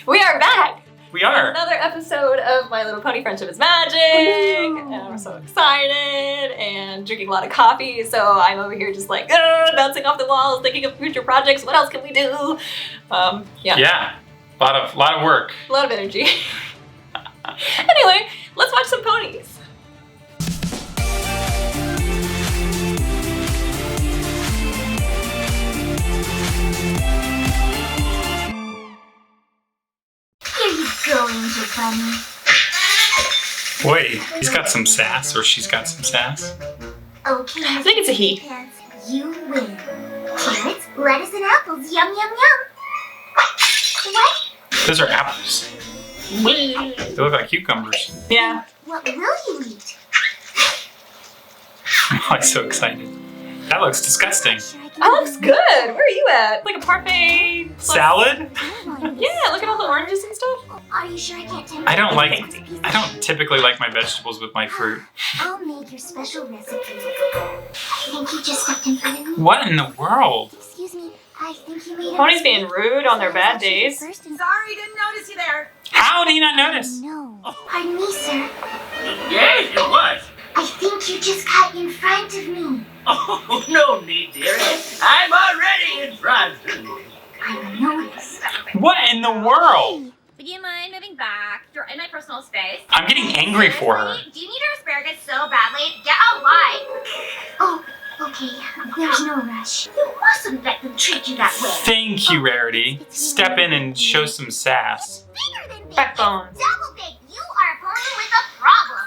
We are back! We are! Another episode of My Little Pony Friendship is Magic! And I'm so excited and drinking a lot of coffee, so I'm over here just like bouncing off the walls, thinking of future projects. What else can we do? Yeah, a lot of work. A lot of energy. Anyway, let's watch some ponies. Going to Bunny. Boy, he's got some sass, or she's got some sass. Okay, I think it's a he. You win. Carrots, lettuce, and apples. Yum, yum, yum. What? Those are apples. They look like cucumbers. Yeah. What will you eat? I'm so excited. That looks disgusting. That looks good. Where are you at? Like a parfait Salad? Yeah, look at all the oranges and stuff. Are you sure I can't tempt I don't typically like my vegetables with my fruit. I'll make your special recipe. I think you just stepped in front of me. What in the world? Excuse me, I think you made a Ponies being mistake. rude on their bad days. Sorry, Didn't notice you there. How do you not notice? No. Pardon me, sir. Yes, it was. I think you just cut in front of me. Oh, no need, dearie. I'm already in front. I noticed. What in the world? Would you mind moving back? You're in my personal space. I'm getting angry for her. Do you need your asparagus so badly? Get a life. Oh, okay. There's no rush. You mustn't let them treat you that way. Thank you, Rarity. Step in and show some sass. Bigger than big. Backbone. Double big. You are a pony with a problem.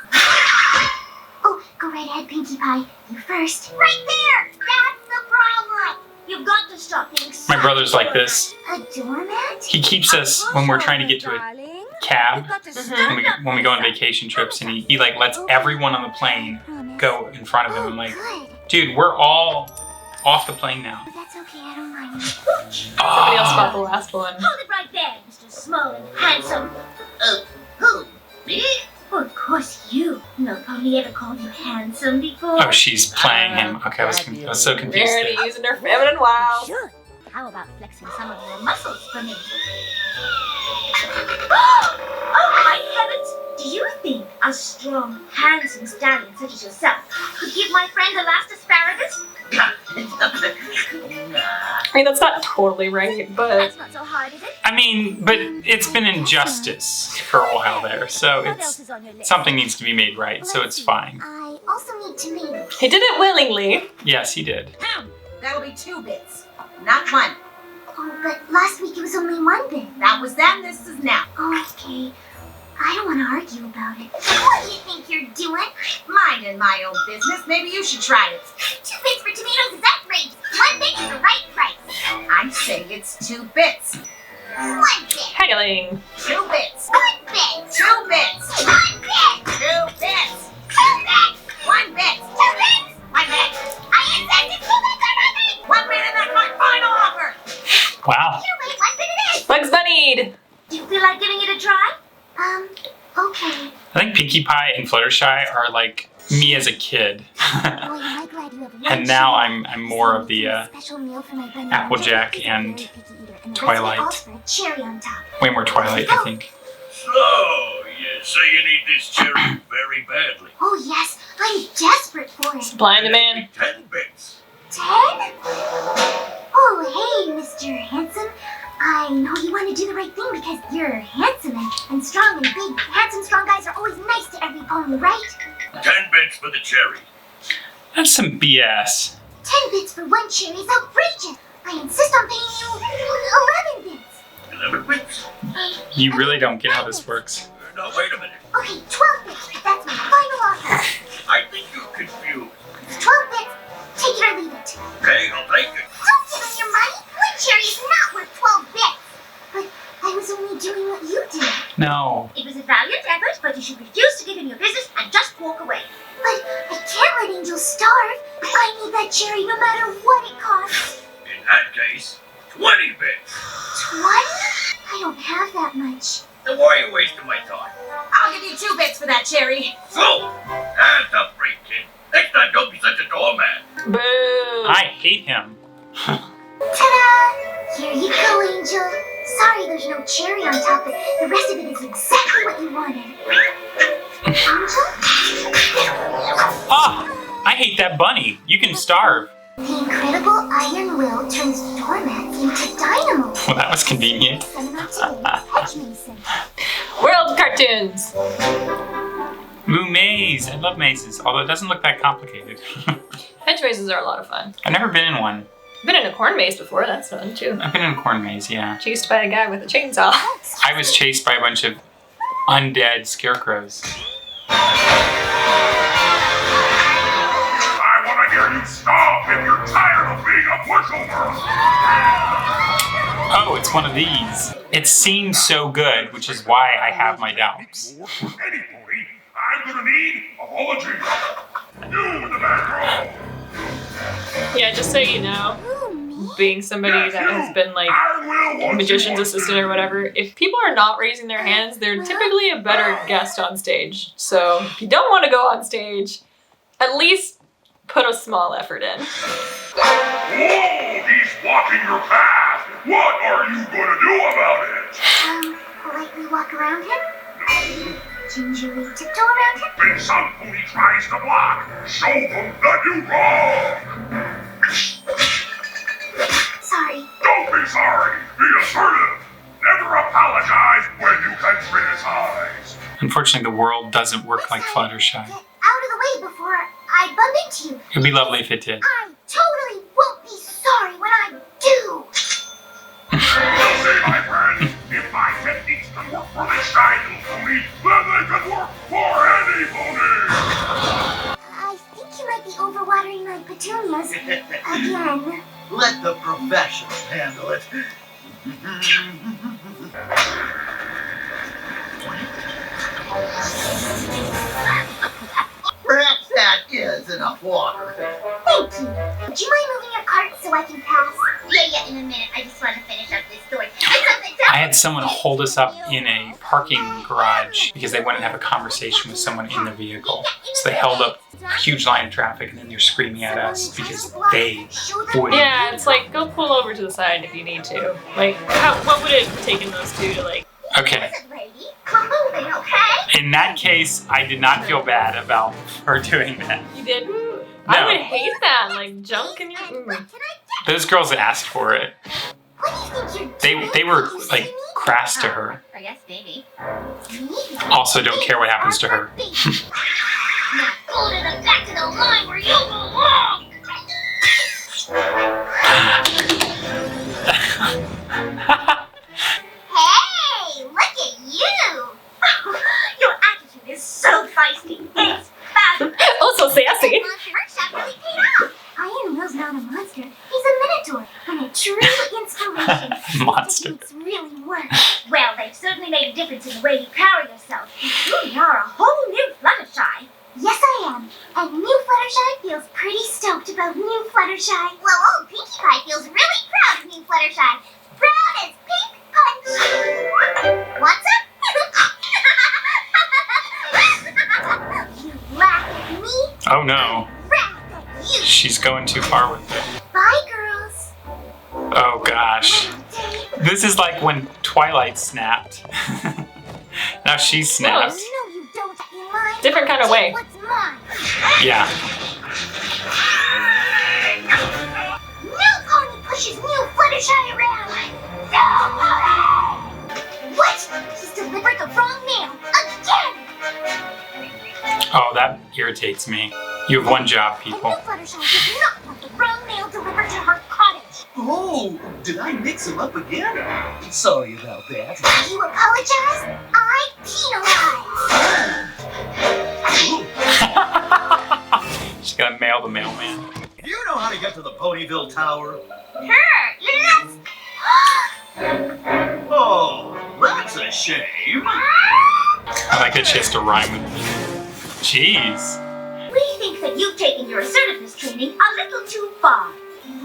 Oh, go right ahead, Pinkie Pie. You first. Right there! That's the problem! You've got to stop being so My brother's like this. A doormat? He keeps us when we're trying to get to a cab when we go on vacation trips, and he like lets everyone on the plane go in front of him. I'm like, Good. dude, we're all off the plane now. That's okay. I don't mind. Somebody else bought the last one. Hold it right there, Mr. Small and Handsome. Who? Me? Oh, of course you. No pony ever called you handsome before. Oh, she's playing him. Okay, I was so confused. Rarity using her feminine wow. Sure. How about flexing some of your muscles for me? Oh, my heavens! Do you think a strong, handsome stallion such as yourself could give my friend the last asparagus? I mean, that's not totally right, but That's not so hard, is it? I mean, but it's been injustice for a while there, so What else it's is on your list? something needs to be made right, so it's fine. I also need to leave. he did it willingly. Yes, he did. That'll be 2 bits, not 1. Oh, but last week it was only 1 bit. That was then, this is now. Okay. I don't want to argue about it. What do you think you're doing? Minding my own business. Maybe you should try it. 2 bits for tomatoes is outrageous. 1 bit is the right price. I'm saying it's 2 bits. 1 bit. Haggling. 2 bits. 1 bit. 2 bits. 1 bit. 2 bits. 2 bits. 1 bit. 2 bits. 1 bit. I insisted 2 bits already. 1 bit, and that's my final offer. Wow. Here, wait, 1 bit it is. Bugs Bunnied. Do you feel like giving it a try? Okay. I think Pinkie Pie and Fluttershy are like me as a kid. Boy, am I glad you have one And now cherry. I'm more of the Special meal for my bunny. Applejack He's a and very picky eater, and the Twilight. recipe calls for a cherry on top. way more Twilight, I think. So, you say you need this cherry very badly. Oh yes, I'm desperate for it. Supply and demand. 10 bits. 10? Oh hey, Mr. Handsome. I know you want to do the right thing because you're handsome and strong and big. Handsome, strong guys are always nice to every pony, right? 10 bits for the cherry. That's some BS. 10 bits for 1 cherry is outrageous. I insist on paying you 11 bits. 11 bits. You really don't get how this works. Now, wait a minute. Okay, 12 bits. That's my final offer. I think you're confused. 12 bits. Take it or leave it. Okay, I'll take it. Don't give him your money. 1 cherry is not worth 12 bits. But I was only doing what you did. No. It was a valiant effort, but you should refuse to give him your business and just walk away. But I can't let Angel starve. I need that cherry no matter what it costs. In that case, 20 bits. 20? I don't have that much. Then why are you wasting my time? I'll give you 2 bits for that cherry. So, that's a break, kid. Next time, don't be such a doormat. Boo. I hate him. Ta-da! Here you go, Angel. Sorry there's no cherry on top, but the rest of it is exactly what you wanted. Angel? Ah! I hate that bunny. You can starve. The incredible iron will turns doormats into dynamos. Well, that was convenient. Hedge mason. World cartoons. Moo maze. I love mazes, although it doesn't look that complicated. Hedge mazes are a lot of fun. I've never been in one. I've been in a corn maze before, that's fun too. I've been in a corn maze, yeah. Chased by a guy with a chainsaw. I was chased by a bunch of undead scarecrows. I want to hear you stop if you're tired of being a pushover. Oh, it's one of these. It seems so good, which is why I have my doubts. Anyway, I'm gonna need a volunteer. You in the back row. Yeah, just so you know, being somebody that has been like magician's assistant or whatever, if people are not raising their hands, they're typically a better guest on stage. So if you don't want to go on stage, at least put a small effort in. Whoa, he's blocking your path. What are you gonna do about it? Politely walk around him? Gingerly tiptoe around him? When some pony tries to block, show them that you're wrong. Sorry. Don't be sorry. Be assertive. Never apologize when you can criticize. Unfortunately, the world doesn't work like Fluttershy. Get out of the way before I bump into you. It'd be lovely if it did. I totally won't be sorry when I do. You'll see, my friend, if my techniques can work for this shy little pony, then they can work for any pony. I think you might be overwatering my petunias again. Let the professionals handle it. Perhaps that is enough water. Thank you. Would you mind moving your cart so I can pass? Yeah, in a minute. I just want to finish up this story. I had someone hold us up in a parking garage because they wanted to have a conversation with someone in the vehicle. So they held up a huge line of traffic and then they're screaming at us because they wouldn't. Yeah, it's like, go pull over to the side if you need to. Like, what would it have taken those two to like... Okay. Lady, come moving, okay? In that case, I did not feel bad about her doing that. You did? No. I would hate that, like junk in your... Those girls asked for it. What do you think you're doing? They were like crass to her. I guess maybe. Also don't care what happens to her. Now go to the back of the line where you belong. Hey, look at you! Your attitude is so feisty. It's fabulous. Oh, so sassy. Workshop really paid off. Iron Will's not a monster. He's a minotaur and a true inspiration. Monster. Techniques really work. Well, they've certainly made a difference in the way you carry yourself. You are a whole new Fluttershy. Yes, I am. And new Fluttershy feels pretty stoked about new Fluttershy. Well, old Pinkie Pie feels really proud of new Fluttershy. Proud as pink punch. Want some? You laugh at me. Oh no. Wrath at you. She's going too far with it. Bye, girls. Oh gosh. This is like when Twilight snapped. Now she's snapped. No, you don't. You mine. Different kind of way. What's mine? Yeah. New pony pushes new Fluttershy around. No pony! What? He's delivered the wrong mail again. Oh, that irritates me. You have one job, And people. new Fluttershy does not want the wrong mail delivered to her cottage. Oh, did I mix them up again? Sorry about that. You apologize? I penalize. She's gonna mail the mailman. Do you know how to get to the Ponyville Tower? Let's... Oh, that's a shame. I like that she has to rhyme with me. Jeez. We think that you've taken your assertiveness training a little too far.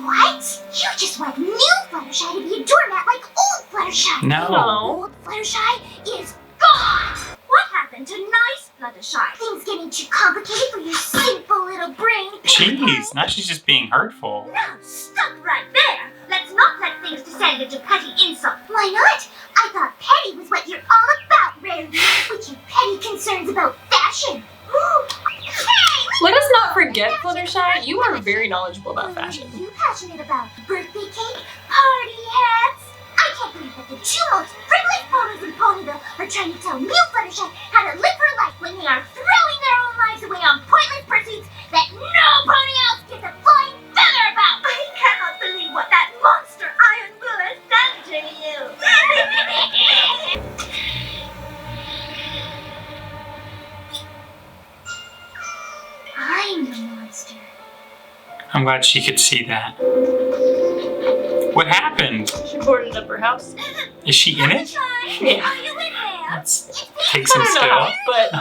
What? You just want new Fluttershy to be a doormat like old Fluttershy. No. Old Fluttershy is gone. What happened to nice Fluttershy? Things getting too complicated for your simple little brain. Jeez, now she's just being hurtful. Now, stop right there. Let's not let things descend into petty insult. Why not? I thought Fluttershy, you are very knowledgeable about fashion. What are you passionate about? Birthday cake? Party hats? I can't believe that the two most frivolous ponies in Ponyville are trying to tell new Fluttershy how to live her life when they are throwing their own lives away on pointless pursuits that no pony else gives a flying feather about. I cannot believe what that monster Iron Will has done to you. I'm the monster. I'm glad she could see that. What happened? She boarded up her house. Is she in it? Yeah. Are you in there? Let's take some I don't know still. how, but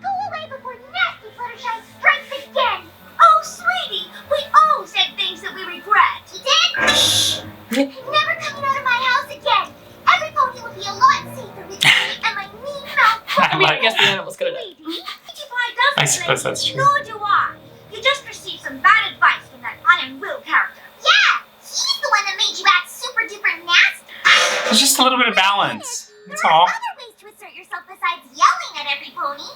Go away before nasty Fluttershy strikes again. Oh, sweetie, we all said things that we regret. You did? Never coming out of my house again. Every pony would be a lot safer with me and my mean mouth. I mean, I guess the animal's gonna die. Sweetie, Pinkie Pie doesn't I suppose blame that's you, true. Nor do I. You just received some bad advice from that Iron Will character. Yeah, he's the one that made you act super duper nasty. There's just a little bit of balance. That's There all. are other ways to assert yourself besides yelling at every pony.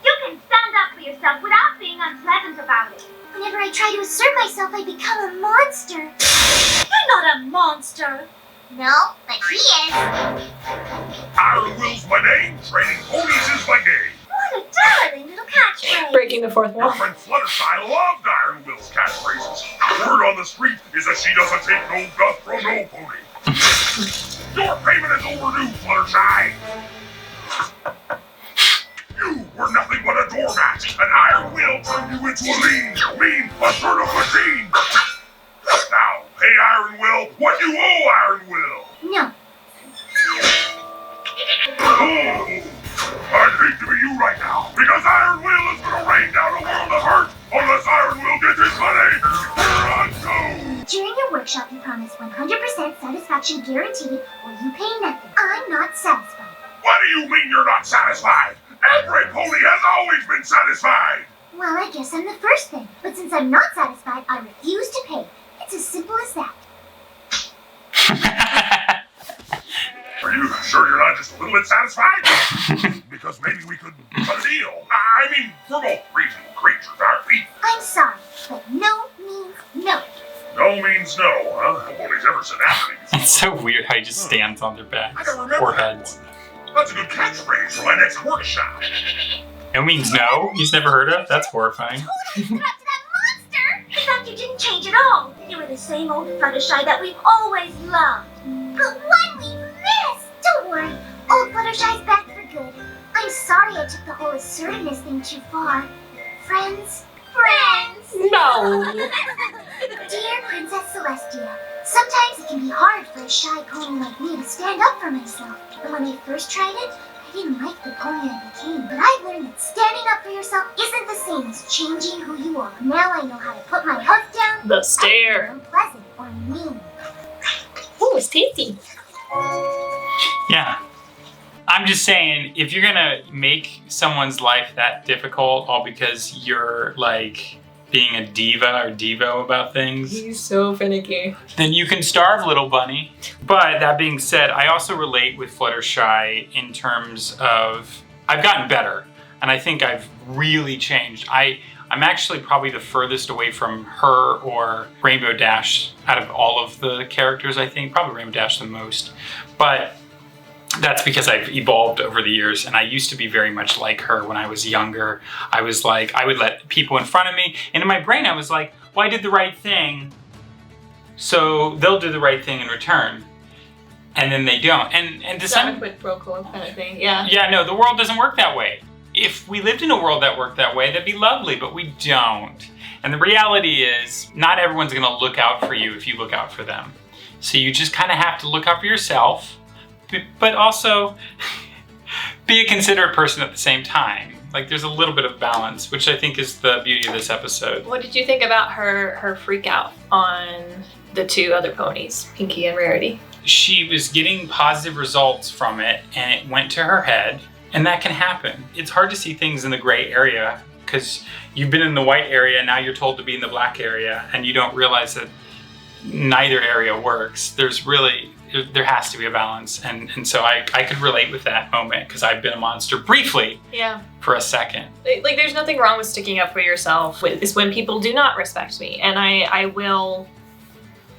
You can stand up for yourself without being unpleasant about it. Whenever I try to assert myself, I become a monster. You're not a monster. No, but he is. Iron Will's my name, training ponies is my game. What a darling little catchphrase. Breaking the fourth Your wall. friend Fluttershy loved Iron Will's catchphrases. Word on the street is that she doesn't take no guff from no pony. Your payment is overdue, Fluttershy. You were nothing but a doormat, and Iron Will turned you into a lean, mean, assertive machine. Now, pay Iron Will what you owe Iron Will. No. Oh, I'd hate to be you right now, because Iron Will is gonna rain down a world of hurt unless Iron Will gets his money. Here I go. During your workshop, you promise 100% satisfaction guaranteed, or you pay nothing. I'm not satisfied. What do you mean you're not satisfied? Every pony has always been satisfied. Well, I guess I'm the first thing. But since I'm not satisfied, I refuse to pay. It's as simple as that. Are you sure you're not just a little bit satisfied? Because maybe we could cut a deal. I mean, we're both reasonable creatures, aren't we? I'm sorry, but no means no. No means no, huh? Nobody's ever said that to me before. It's so weird how he just stands on their I backs don't remember or that heads. one. That's a good catchphrase for my next workshop. No means no. He's never heard of. That's horrifying. Totally stood up to that monster! In fact, you didn't change at all. You were the same old Fluttershy that we've always loved. But one we missed! Don't worry, old Fluttershy's back for good. I'm sorry I took the whole assertiveness thing too far. Friends? Friends! No. Dear Princess Celestia, sometimes it can be hard for a shy pony like me to stand up for myself. And when I first tried it, I didn't like the pony I became. But I've learned that standing up for yourself isn't the same as changing who you are. Now I know how to put my hoof down. The stare. Unpleasant or mean. Ooh, it's tasty. Yeah. I'm just saying, if you're gonna make someone's life that difficult all because you're like being a diva or devo about things, He's so finicky. then you can starve, little bunny. But that being said, I also relate with Fluttershy in terms of I've gotten better, and I think I've really changed. I'm actually probably the furthest away from her or Rainbow Dash out of all of the characters, I think. Probably Rainbow Dash the most. But that's because I've evolved over the years, and I used to be very much like her when I was younger. I was like, I would let people in front of me, and in my brain I was like, well, I did the right thing, so they'll do the right thing in return. And then they don't. And to some Quid pro quo kind of thing. Yeah. yeah, no, the world doesn't work that way. If we lived in a world that worked that way, that'd be lovely, but we don't. And the reality is, not everyone's gonna look out for you if you look out for them. So you just kind of have to look out for yourself, but also be a considerate person at the same time. Like, there's a little bit of balance, which I think is the beauty of this episode. What did you think about her freak out on the two other ponies, Pinkie and Rarity? She was getting positive results from it, and it went to her head, and that can happen. It's hard to see things in the gray area because you've been in the white area, now you're told to be in the black area, and you don't realize that neither area works. there has to be a balance. And so I could relate with that moment because I've been a monster briefly Yeah. for a second. Like, there's nothing wrong with sticking up for yourself. It's when people do not respect me, and I will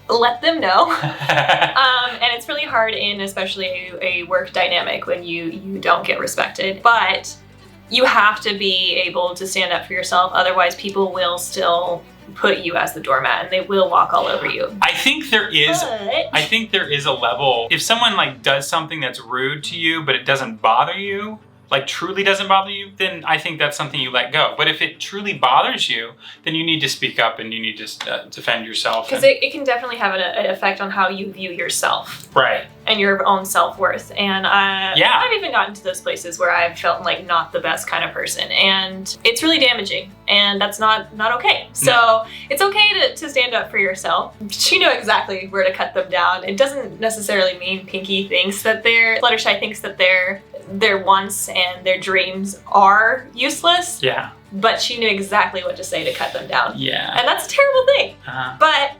let them know. And it's really hard in especially a work dynamic when you don't get respected. But you have to be able to stand up for yourself. Otherwise, people will still put you as the doormat and they will walk all over you. I think there is But- I think there is a level. If someone like does something that's rude to you, but it doesn't bother you, like truly doesn't bother you, then I think that's something you let go. But if it truly bothers you, then you need to speak up and you need to defend yourself. Because it can definitely have an effect on how you view yourself Right. and your own self-worth. And Yeah. I've even gotten to those places where I've felt like not the best kind of person. And it's really damaging. And that's not okay. So it's okay to stand up for yourself. She knew exactly where to cut them down. It doesn't necessarily mean Pinky thinks that Fluttershy thinks that their wants and their dreams are useless. Yeah. But she knew exactly what to say to cut them down. Yeah. And that's a terrible thing. Uh-huh. But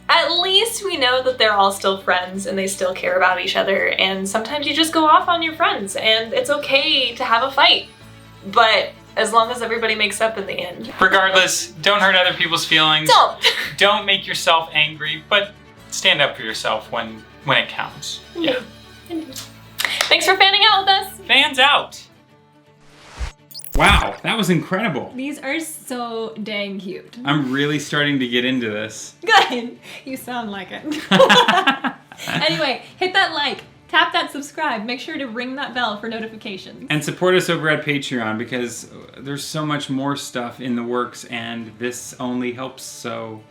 at least we know that they're all still friends and they still care about each other. And sometimes you just go off on your friends and it's okay to have a fight. But as long as everybody makes up in the end. Regardless, don't hurt other people's feelings. Don't. Don't make yourself angry, but stand up for yourself when it counts. Yeah. Thanks for fanning out with us. Fans out. Wow, that was incredible. These are so dang cute. I'm really starting to get into this. Good. You sound like it. Anyway, hit that like, tap that subscribe, make sure to ring that bell for notifications. And support us over at Patreon because there's so much more stuff in the works and this only helps, so